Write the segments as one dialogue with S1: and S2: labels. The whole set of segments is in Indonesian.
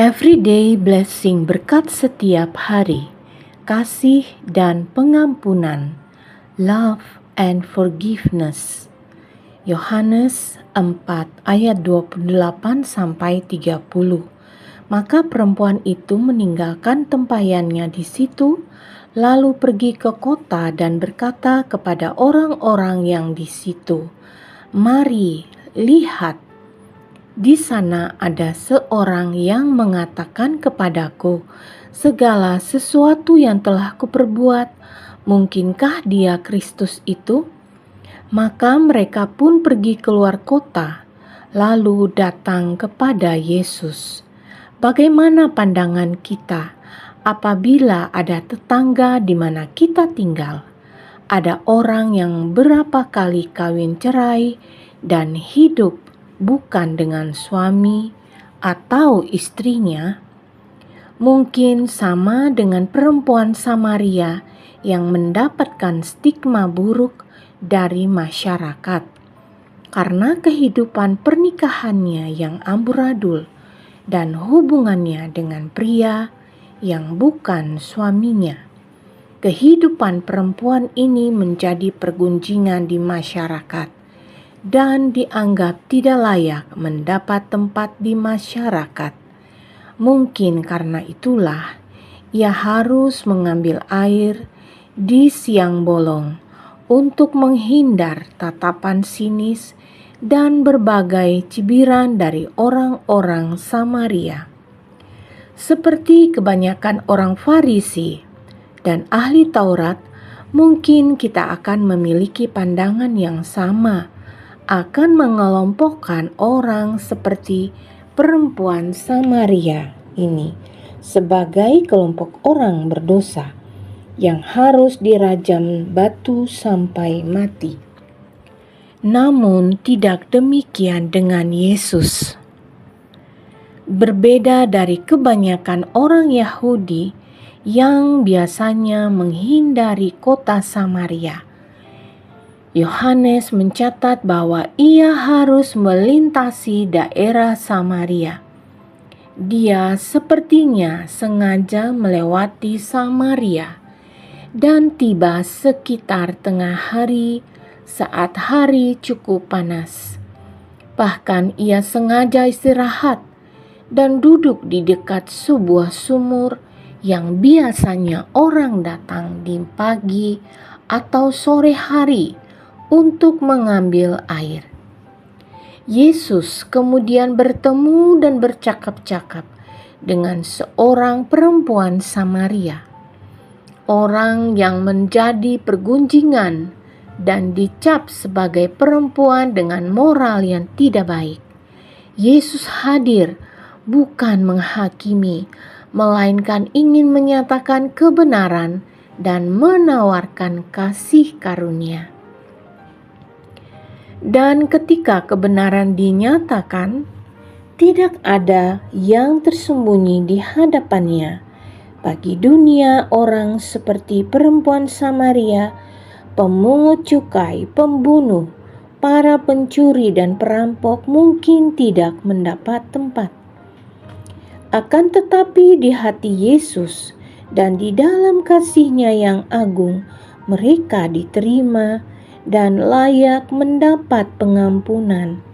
S1: Everyday blessing, berkat setiap hari, kasih dan pengampunan, love and forgiveness. Yohanes 4 ayat 28-30. Maka perempuan itu meninggalkan tempayannya di situ, lalu pergi ke kota dan berkata kepada orang-orang yang di situ, "Mari, lihat, di sana ada seorang yang mengatakan kepadaku segala sesuatu yang telah kuperbuat. Mungkinkah dia Kristus itu?" Maka mereka pun pergi keluar kota, lalu datang kepada Yesus. Bagaimana pandangan kita apabila ada tetangga di mana kita tinggal? Ada orang yang berapa kali kawin cerai dan hidup bukan dengan suami atau istrinya. Mungkin sama dengan perempuan Samaria yang mendapatkan stigma buruk dari masyarakat karena kehidupan pernikahannya yang amburadul dan hubungannya dengan pria yang bukan suaminya. Kehidupan perempuan ini menjadi pergunjingan di masyarakat dan dianggap tidak layak mendapat tempat di masyarakat. Mungkin karena itulah ia harus mengambil air di siang bolong untuk menghindar tatapan sinis dan berbagai cibiran dari orang-orang Samaria. Seperti kebanyakan orang Farisi dan ahli Taurat, mungkin kita akan memiliki pandangan yang sama akan mengelompokkan orang seperti perempuan Samaria ini sebagai kelompok orang berdosa yang harus dirajam batu sampai mati. Namun tidak demikian dengan Yesus. Berbeda dari kebanyakan orang Yahudi yang biasanya menghindari kota Samaria, Yohanes mencatat bahwa ia harus melintasi daerah Samaria. Dia sepertinya sengaja melewati Samaria dan tiba sekitar tengah hari saat hari cukup panas. Bahkan ia sengaja istirahat dan duduk di dekat sebuah sumur yang biasanya orang datang di pagi atau sore hari untuk mengambil air. Yesus kemudian bertemu dan bercakap-cakap dengan seorang perempuan Samaria, orang yang menjadi pergunjingan dan dicap sebagai perempuan dengan moral yang tidak baik. Yesus hadir bukan menghakimi, melainkan ingin menyatakan kebenaran dan menawarkan kasih karunia. Dan ketika kebenaran dinyatakan, tidak ada yang tersembunyi di hadapannya. Bagi dunia, orang seperti perempuan Samaria, pemungut cukai, pembunuh, para pencuri dan perampok mungkin tidak mendapat tempat. Akan tetapi di hati Yesus dan di dalam kasih-Nya yang agung, mereka diterima dan layak mendapat pengampunan.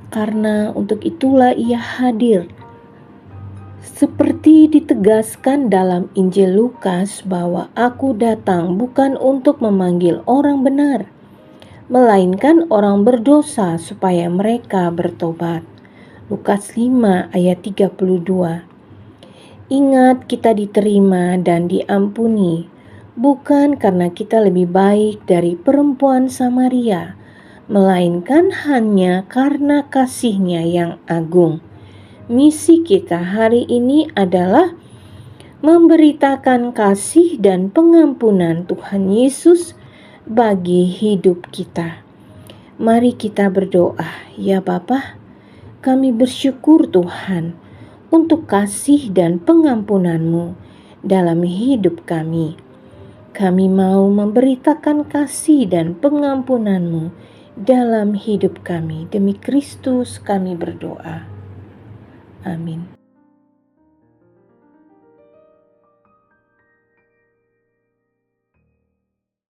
S1: Karena untuk itulah ia hadir. Seperti ditegaskan dalam Injil Lukas bahwa aku datang bukan untuk memanggil orang benar, melainkan orang berdosa supaya mereka bertobat. Lukas 5 ayat 32. Ingat, kita diterima dan diampuni bukan karena kita lebih baik dari perempuan Samaria, melainkan hanya karena kasih-Nya yang agung. Misi kita hari ini adalah memberitakan kasih dan pengampunan Tuhan Yesus bagi hidup kita. Mari kita berdoa. Ya Bapa, kami bersyukur Tuhan untuk kasih dan pengampunan-Mu dalam hidup kami. Kami mau memberitakan kasih dan pengampunan-Mu dalam hidup kami. Demi Kristus kami berdoa. Amin.